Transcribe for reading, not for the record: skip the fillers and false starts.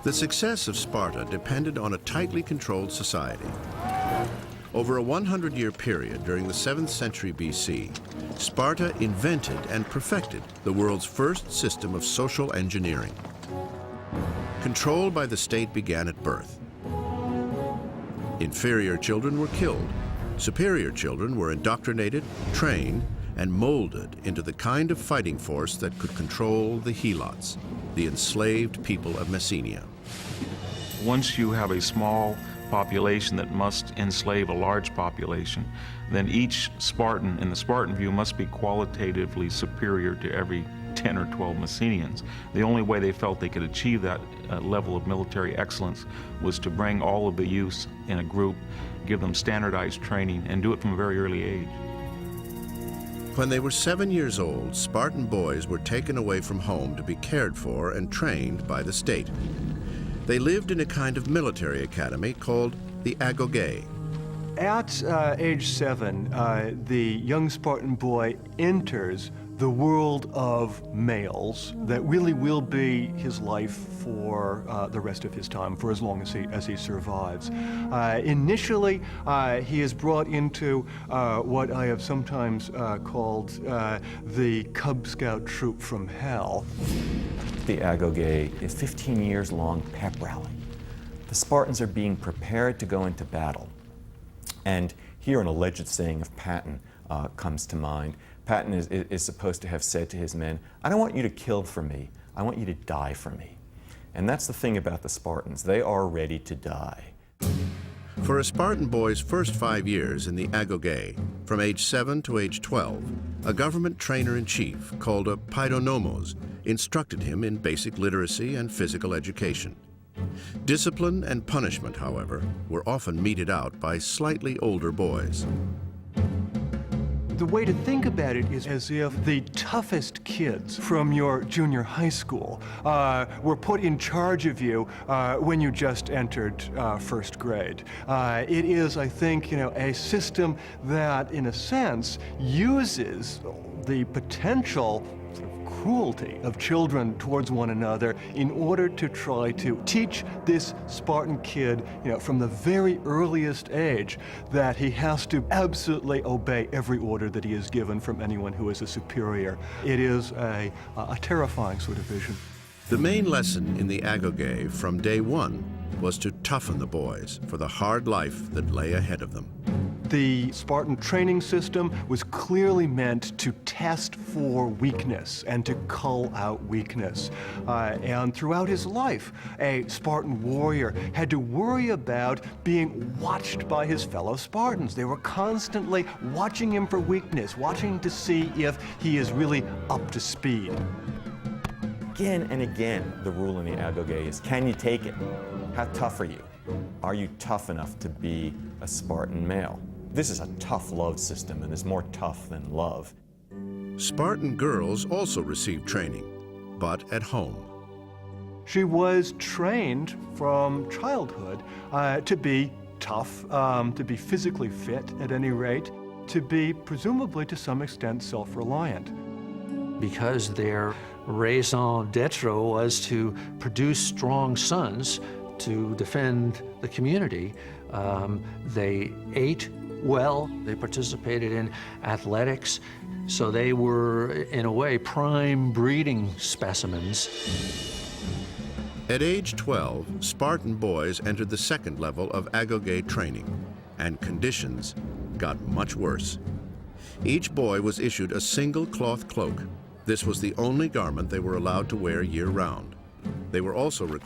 The success of Sparta depended on a tightly controlled society. Over a 100-year period during the 7th century BC, Sparta invented and perfected the world's first system of social engineering. Control by the state began at birth. Inferior children were killed. Superior children were indoctrinated, trained, and molded into the kind of fighting force that could control the helots, the enslaved people of Messenia. Once you have a small population that must enslave a large population, then each Spartan, in the Spartan view, must be qualitatively superior to every 10 or 12 Messenians. The only way they felt they could achieve that level of military excellence was to bring all of the youths in a group, give them standardized training, and do it from a very early age. When they were 7 years old, Spartan boys were taken away from home to be cared for and trained by the state. They lived in a kind of military academy called the Agoge. At age 7, the young Spartan boy enters the world of males that really will be his life for the rest of his time, for as long as he survives. Initially, he is brought into what I have sometimes called the Cub Scout troop from hell. The Agoge is 15 years long pep rally. The Spartans are being prepared to go into battle. And here an alleged saying of Patton comes to mind. Patton is supposed to have said to his men, "I don't want you to kill for me, I want you to die for me." And that's the thing about the Spartans, they are ready to die. For a Spartan boy's first 5 years in the Agoge, from age 7 to age 12, a government trainer-in-chief called a paidonomos instructed him in basic literacy and physical education. Discipline and punishment, however, were often meted out by slightly older boys. The way to think about it is as if the toughest kids from your junior high school were put in charge of you when you just entered first grade. It is, I think, a system that, in a sense, uses the potential cruelty of children towards one another in order to try to teach this Spartan kid, from the very earliest age, that he has to absolutely obey every order that he is given from anyone who is a superior. It is a terrifying sort of vision. The main lesson in the Agoge from day one was to toughen the boys for the hard life that lay ahead of them. The Spartan training system was clearly meant to test for weakness and to cull out weakness. And throughout his life, a Spartan warrior had to worry about being watched by his fellow Spartans. They were constantly watching him for weakness, watching to see if he is really up to speed. Again and again, the rule in the Agoge is, can you take it? How tough are you? Are you tough enough to be a Spartan male? This is a tough love system, and is more tough than love. Spartan girls also received training, but at home. She was trained from childhood to be tough, to be physically fit at any rate, to be presumably to some extent self-reliant. Because their raison d'etre was to produce strong sons to defend the community, they ate well, they participated in athletics, so they were, in a way, prime breeding specimens. At age 12, Spartan boys entered the second level of Agoge training, and conditions got much worse. Each boy was issued a single cloth cloak. This was the only garment they were allowed to wear year-round. They were also required